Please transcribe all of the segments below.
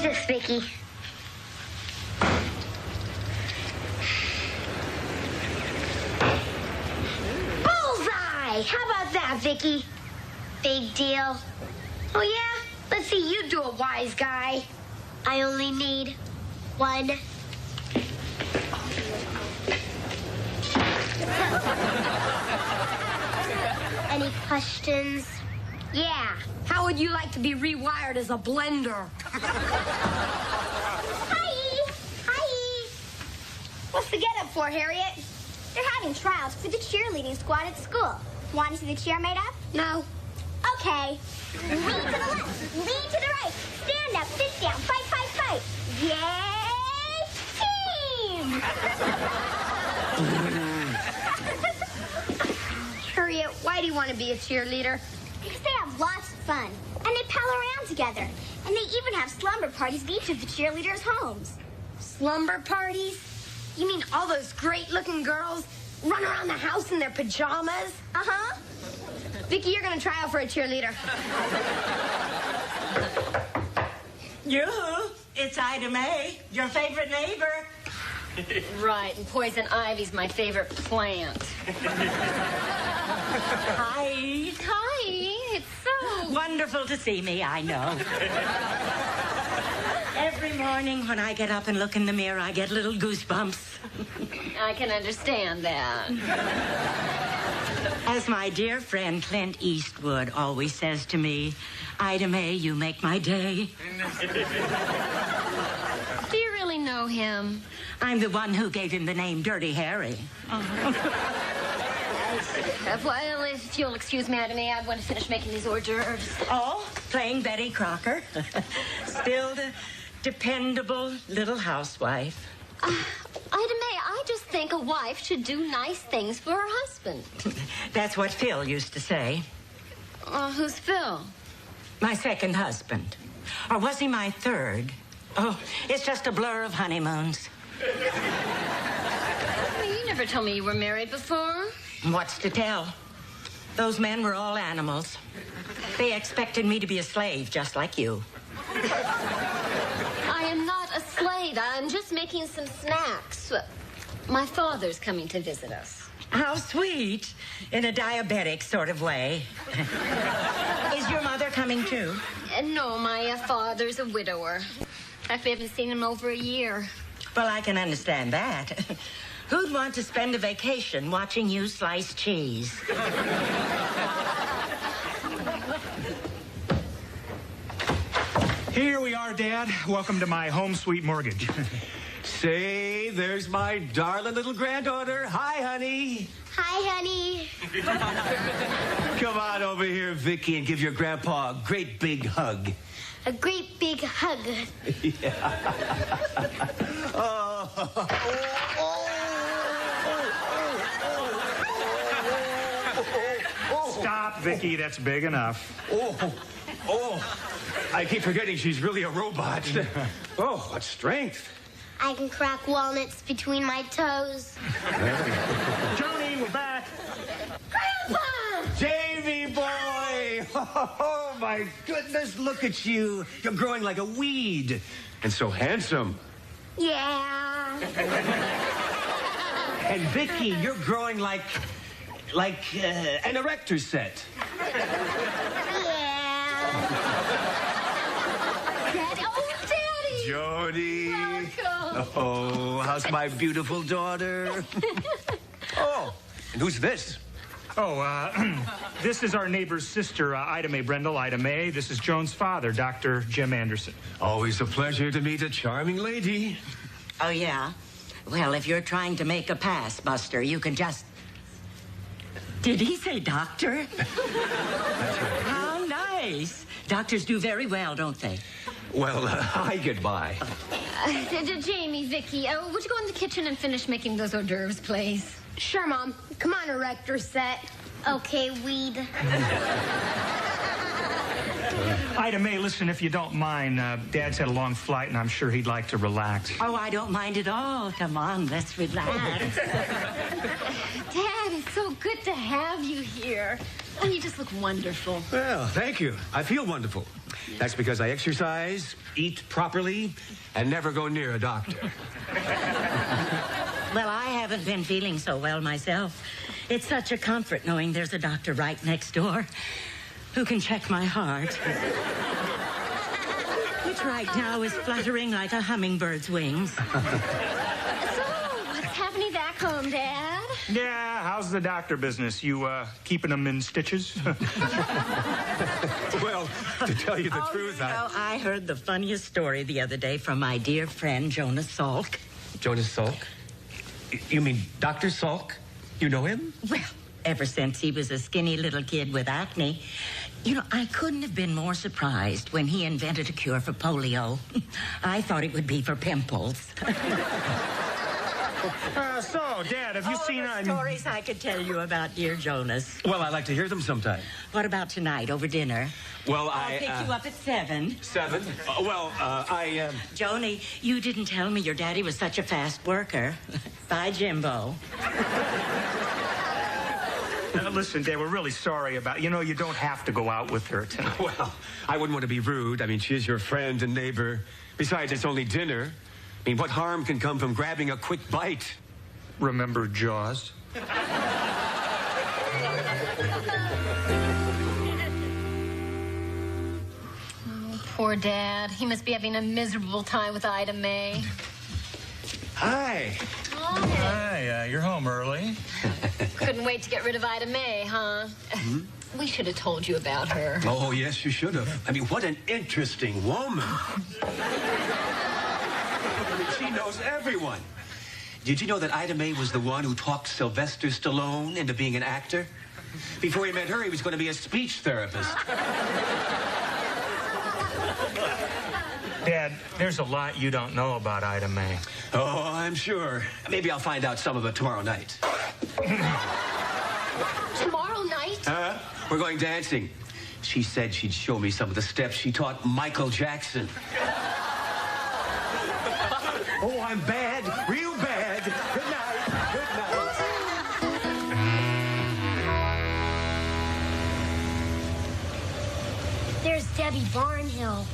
What's this, Vicky? Bullseye! How about that, Vicky? Big deal. Oh, yeah? Let's see you do it, wise guy. I only need one. Any questions? Yeah. How would you like to be rewired as a blender? Hi! Hi! What's the get-up for, Harriet? They're having tryouts for the cheerleading squad at school. Want to see the cheer made up? No. Okay. Lean to the left. Lean to the right. Stand up. Sit down. Fight, fight, fight. Yay! Team! Harriet, why do you want to be a cheerleader? Because they have lots of fun. And they pal around together. And they even have slumber parties at each of the cheerleaders' homes. Slumber parties? You mean all those great-looking girls run around the house in their pajamas? Uh-huh. Vicky, you're going to try out for a cheerleader. Yoo-hoo! It's Ida Mae, your favorite neighbor. Right, and poison ivy's my favorite plant. Hi. Hi, it's so... Wonderful to see me, I know. Every morning when I get up and look in the mirror, I get little goosebumps. I can understand that. As my dear friend Clint Eastwood always says to me, Ida Mae, you make my day. Do you really know him? I'm the one who gave him the name Dirty Harry. Well, if you'll excuse me, Ida Mae, I want to finish making these hors d'oeuvres. Oh, playing Betty Crocker. Still the dependable little housewife. Ida Mae, I just think a wife should do nice things for her husband. That's what Phil used to say. Who's Phil? My second husband. Or was he my third? Oh, it's just a blur of honeymoons. Well, you never told me you were married before. What's to tell? Those men were all animals. They expected me to be a slave, just like you. I am not a slave. I'm just making some snacks. My father's coming to visit us. How sweet. In a diabetic sort of way. Is your mother coming too? No, my father's a widower. In fact, we haven't seen him over a year. Well, I can understand that. Who'd want to spend a vacation watching you slice cheese? Here we are, Dad. Welcome to my home sweet mortgage. Say, there's my darling little granddaughter. Hi, honey. Hi, honey. Come on over here, Vicky, and give your grandpa a great big hug. A great big hug. Stop, Vicky. That's big enough. I keep forgetting she's really a robot. Oh, what strength. I can crack walnuts between my toes. Johnny, we're back. Grandpa! Davy boy! Oh, my goodness, look at you. You're growing like a weed. And so handsome. Yeah. And Vicky, you're growing like an erector set. Yeah. Daddy, oh, Daddy! Jody. Welcome. Oh, how's my beautiful daughter? Oh, and who's this? This is our neighbor's sister, Ida Mae Brendel, Ida Mae. This is Joan's father, Dr. Jim Anderson. Always a pleasure to meet a charming lady. Oh, yeah? Well, if you're trying to make a pass, Buster, you can just... Did he say doctor? How nice. Doctors do very well, don't they? Well, hi, goodbye. Jamie, Vicky, would you go in the kitchen and finish making those hors d'oeuvres, please? Sure, Mom. Come on, erector set. Okay, weed. Ida Mae, listen, if you don't mind, Dad's had a long flight, and I'm sure he'd like to relax. Oh, I don't mind at all. Come on, let's relax. Dad, it's so good to have you here. Oh, you just look wonderful. Well, thank you. I feel wonderful. That's because I exercise, eat properly, and never go near a doctor. Well, I haven't been feeling so well myself. It's such a comfort knowing there's a doctor right next door who can check my heart, which right now is fluttering like a hummingbird's wings. So, what's happening back home, Dad? Yeah, how's the doctor business? You, keeping them in stitches? Well, to tell you the truth, I heard the funniest story the other day from my dear friend Jonas Salk. Jonas Salk? You mean Dr. Salk? You know him? Well, ever since he was a skinny little kid with acne. You know, I couldn't have been more surprised when he invented a cure for polio. I thought it would be for pimples. So, Dad, have you seen... stories I could tell you about dear Jonas. Well, I'd like to hear them sometime. What about tonight, over dinner? Well, I'll pick you up at 7. 7? Joni, you didn't tell me your daddy was such a fast worker. Bye, Jimbo. Listen, Dad, we're really sorry about... You know, you don't have to go out with her tonight. Well, I wouldn't want to be rude. I mean, she is your friend and neighbor. Besides, it's only dinner. I mean, what harm can come from grabbing a quick bite? Remember Jaws? Poor Dad. He must be having a miserable time with Ida Mae. Hi. Hi, you're home early. Couldn't wait to get rid of Ida Mae, huh? We should have told you about her. Oh, yes, you should have. I mean, what an interesting woman. She knows everyone. Did you know that Ida Mae was the one who talked Sylvester Stallone into being an actor? Before he met her, he was going to be a speech therapist. Dad, there's a lot you don't know about Ida Mae. Oh, I'm sure. Maybe I'll find out some of it tomorrow night. Tomorrow night? We're going dancing. She said she'd show me some of the steps she taught Michael Jackson. Oh, I'm bad. Real bad. Good night. Good night. There's Debbie Barnhill.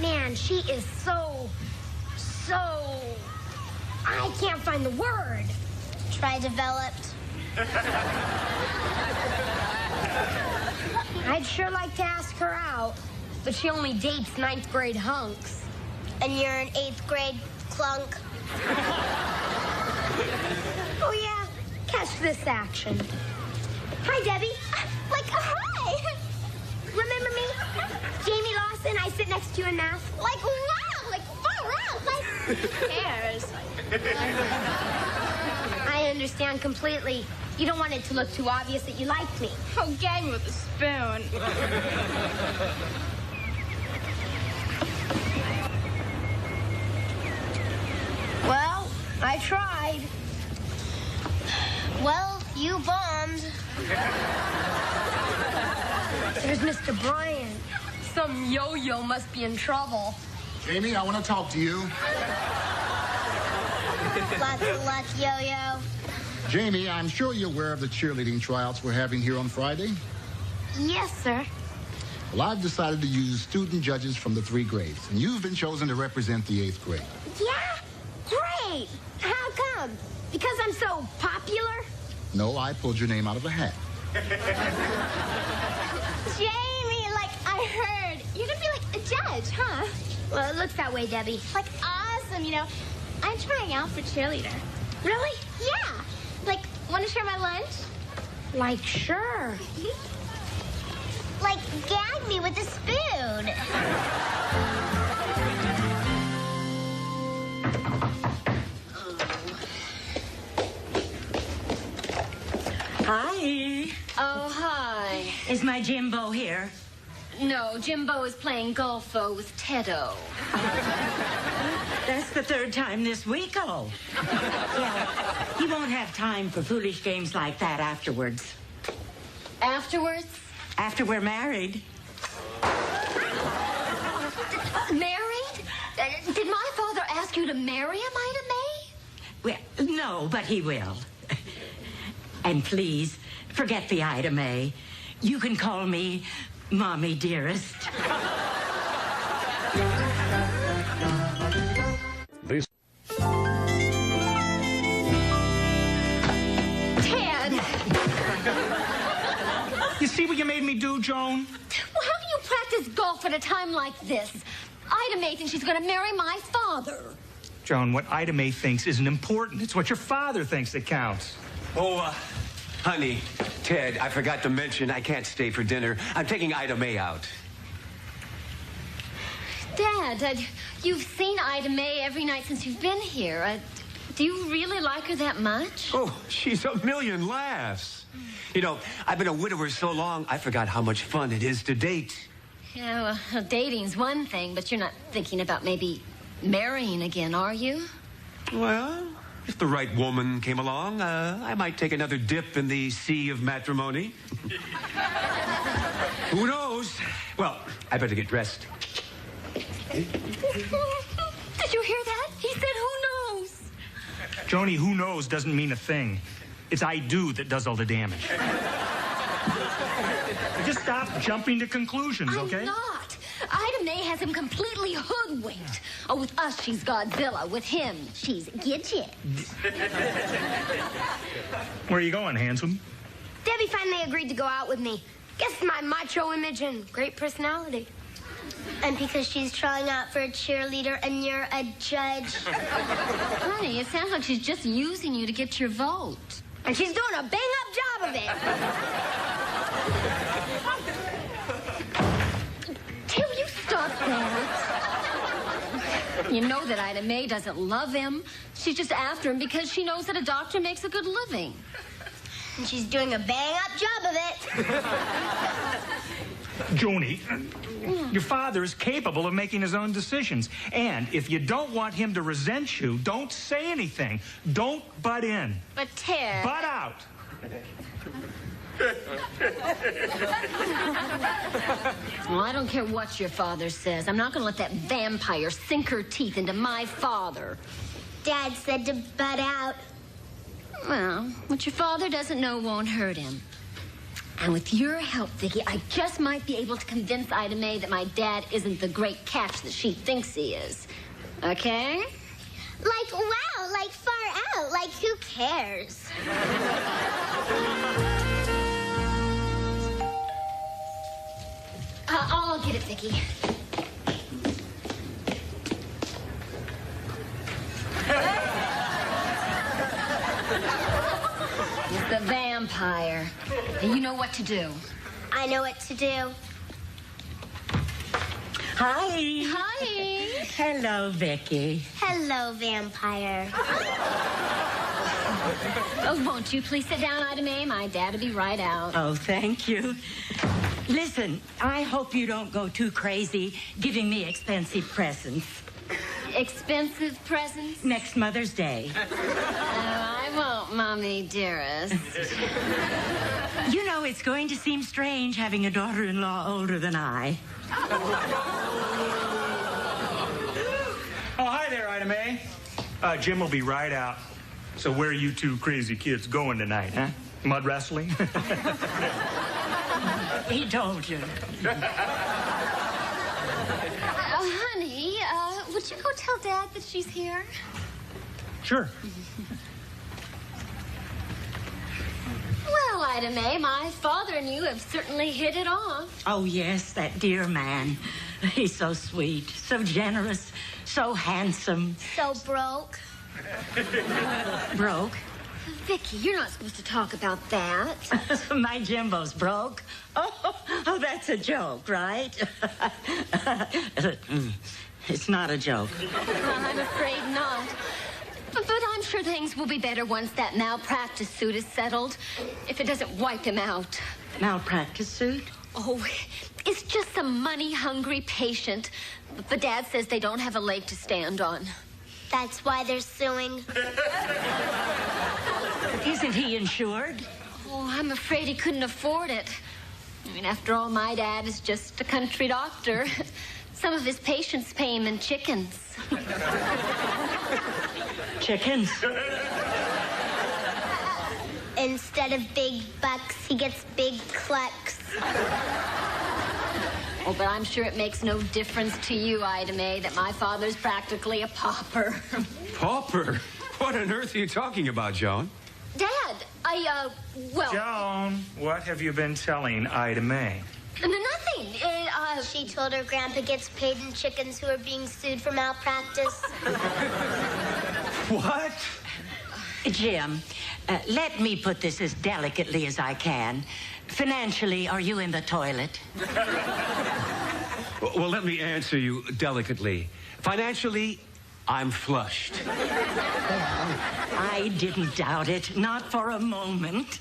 Man, she is so... I can't find the word. Try developed. I'd sure like to ask her out, but she only dates 9th grade hunks. And you're an 8th grade clunk. Oh, yeah. Catch this action. Hi, Debbie. Hi. Remember me? Jamie Lawson, I sit next to you in math. Wow. Far out. Who cares? I understand completely. You don't want it to look too obvious that you like me. Oh, gag me with a spoon. Well, I tried. Well, you bombed. There's Mr. Bryant. Some yo-yo must be in trouble. Jamie, I want to talk to you. Lots of luck, yo-yo. Jamie, I'm sure you're aware of the cheerleading tryouts we're having here on Friday. Yes, sir. Well, I've decided to use student judges from the 3 grades, and you've been chosen to represent the 8th grade. Yeah? Great. How come? Because I'm so popular? No, I pulled your name out of a hat. Jamie, I heard. You're gonna be a judge, huh? Well, it looks that way, Debbie. Awesome, I'm trying out for cheerleader. Really? Yeah. Want to share my lunch? Sure. Gag me with a spoon. Hi. Oh, hi. Is my Jimbo here? No, Jimbo is playing golfo with Teddo. That's the 3rd time this week, oh. Yeah, he won't have time for foolish games like that afterwards. Afterwards? After we're married. Hi, Married? Did my father ask you to marry him, Ida Mae? Well, no, but he will. And please, forget the Ida Mae. You can call me Mommie Dearest. This. Ted! You see what you made me do, Joan? Well, how do you practice golf at a time like this? Ida Mae thinks she's going to marry my father. Joan, what Ida Mae thinks isn't important. It's what your father thinks that counts. Oh, honey, Ted, I forgot to mention I can't stay for dinner. I'm taking Ida Mae out. Dad, you've seen Ida Mae every night since you've been here. Do you really like her that much? Oh, she's a million laughs. You know, I've been a widower so long, I forgot how much fun it is to date. Yeah, well, dating's one thing, but you're not thinking about maybe marrying again, are you? Well, if the right woman came along, I might take another dip in the sea of matrimony. Who knows? Well, I better get dressed. Did you hear that? He said, who knows? Joni, who knows doesn't mean a thing. It's I do that does all the damage. Just stop jumping to conclusions, okay? I'm not. Ida Mae has him completely hoodwinked. Oh, with us, she's Godzilla. With him, she's Gidget. Where are you going, handsome? Debbie finally agreed to go out with me. Guess my macho image and great personality. And because she's trying out for a cheerleader and you're a judge. Honey, it sounds like she's just using you to get your vote. And she's doing a bang-up job of it. Till you stop that. You know that Ida Mae doesn't love him. She's just after him because she knows that a doctor makes a good living. And she's doing a bang-up job of it. Joni, your father is capable of making his own decisions. And if you don't want him to resent you, don't say anything. Don't butt in. But Ted... Butt out. Well, I don't care what your father says. I'm not going to let that vampire sink her teeth into my father. Dad said to butt out. Well, what your father doesn't know won't hurt him. And with your help, Vicky, I just might be able to convince Ida Mae that my dad isn't the great catch that she thinks he is. Okay? Like, wow, like far out, like who cares? I'll get it, Vicky. It's the vampire. And you know what to do. I know what to do. Hi. Hi. Hello, Vicky. Hello, vampire. Oh, won't you please sit down, Ida Mae? My dad will be right out. Oh, thank you. Listen, I hope you don't go too crazy giving me expensive presents. Expensive presents? Next Mother's Day. I won't, Mommie Dearest. You know, it's going to seem strange having a daughter-in-law older than I. Oh, hi there, Ida Mae. Jim will be right out. So where are you two crazy kids going tonight, huh? Mud wrestling? He told you. Honey, would you go tell Dad that she's here? Sure. Well, Ida Mae, my father and you have certainly hit it off. Oh, yes, that dear man. He's so sweet, so generous, so handsome. So broke. Broke? Vicky, you're not supposed to talk about that. My Jimbo's broke. Oh, that's a joke, right? It's not a joke. I'm afraid not. But I'm sure things will be better once that malpractice suit is settled. If it doesn't wipe him out. Malpractice suit? Oh, it's just some money-hungry patient. But Dad says they don't have a leg to stand on. That's why they're suing. Isn't he insured? Oh, I'm afraid he couldn't afford it. I mean, after all, my dad is just a country doctor. Some of his patients pay him in chickens. Chickens? Instead of big bucks, he gets big clucks. Oh, but I'm sure it makes no difference to you, Ida Mae, that my father's practically a pauper. Pauper? What on earth are you talking about, Joan? Dad, well... Joan, what have you been telling Ida Mae? Nothing. She told her grandpa gets paid in chickens who are being sued for malpractice. What? Jim, let me put this as delicately as I can. Financially, are you in the toilet? Well, let me answer you delicately. Financially, I'm flushed. I didn't doubt it, not for a moment.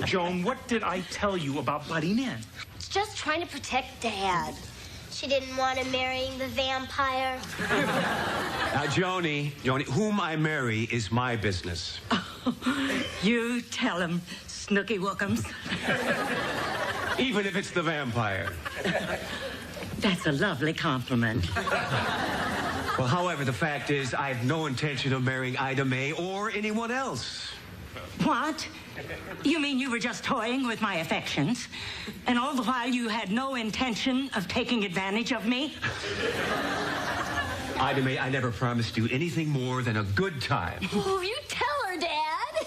Joan, what did I tell you about butting in? Just trying to protect Dad. She didn't want him marrying the vampire. Now, Joni, whom I marry is my business. You tell him, Snooky Wookums. Even if it's the vampire. That's a lovely compliment. Well, however, the fact is, I have no intention of marrying Ida Mae or anyone else. What? You mean you were just toying with my affections? And all the while you had no intention of taking advantage of me? Ida Mae, I never promised you anything more than a good time. Oh, you tell her, Dad.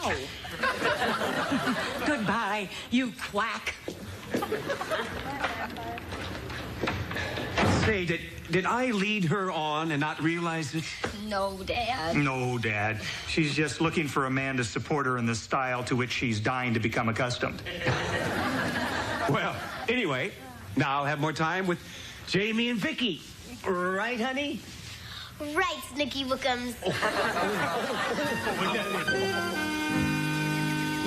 Ow. Goodbye, you quack. Say, did I lead her on and not realize it? No, Dad. No, Dad. She's just looking for a man to support her in the style to which she's dying to become accustomed. Well, anyway, now I'll have more time with Jamie and Vicky. Right, honey? Right, Snooky Wookums.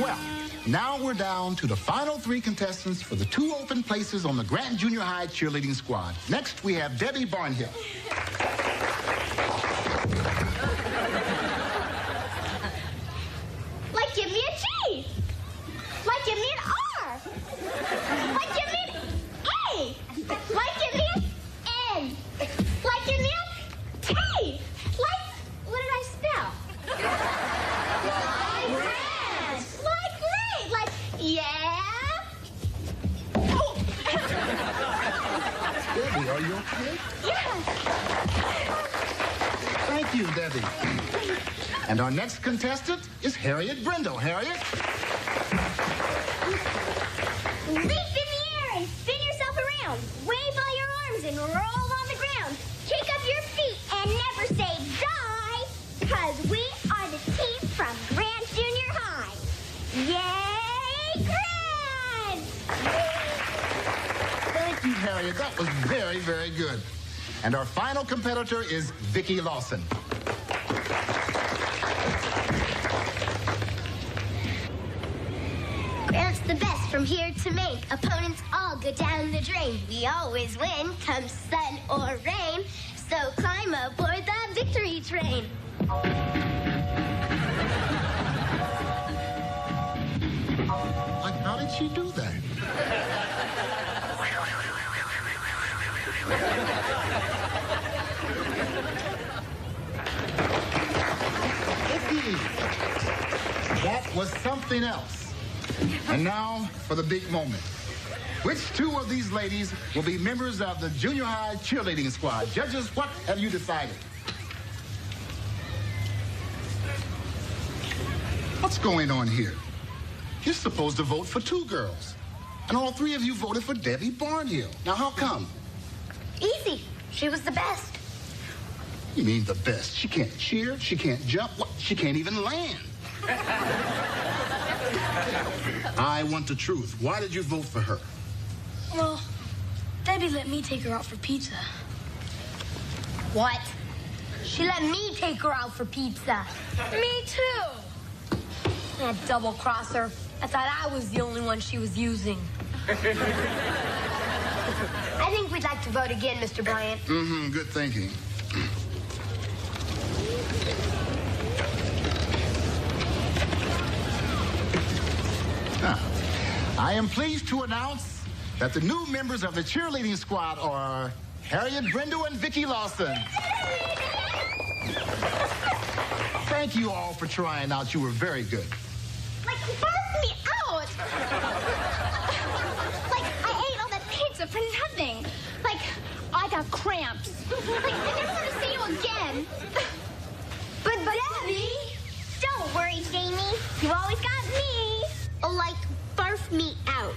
Well, now we're down to the final 3 contestants for the 2 open places on the Grant Junior High cheerleading squad. Next, we have Debbie Barnhill. Like, give me a G. Like, give me an R. Like, give me an A. Like, give me an N. Like, give me a T. Like, what did I spell? Like great. Like, yeah. Oh. Debbie, are you okay? Yeah. Thank you, Debbie. And our next contestant is Harriet Brindle. Harriet? Leap in the air and spin yourself around. Wave all your arms and roll on the ground. Kick up your feet and never say die. Because we are the team from Grant Junior High. Yay, Grant! Thank you, Harriet. That was very, very good. And our final competitor is Vicky Lawson. Grant's the best from here to Maine. Opponents all go down the drain. We always win, come sun or rain. So climb aboard the victory train. Like, how did she do that? Vicky, that was something else. And now for the big moment. Which 2 of these ladies will be members of the junior high cheerleading squad? Judges, what have you decided? What's going on here? You're supposed to vote for 2 girls. And all 3 of you voted for Debbie Barnhill. Now, how come? Easy. She was the best. You mean the best? She can't cheer, she can't jump, what? She can't even land. I want the truth. Why did you vote for her? Well, Debbie let me take her out for pizza. What? She let me take her out for pizza. Me too. That double crosser. I thought I was the only one she was using. I think we'd like to vote again, Mr. Bryant. Mm-hmm, good thinking. I am pleased to announce that the new members of the cheerleading squad are Harriet Brindle and Vicki Lawson. Thank you all for trying out. You were very good. Like, barf me out! Like, I ate all that pizza for nothing. Like, I got cramps. Like, I never want to see you again. But Debbie! Don't worry, Jamie. You always got me. Like, barf me out.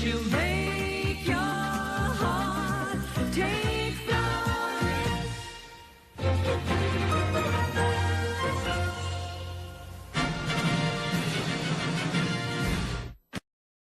She'll make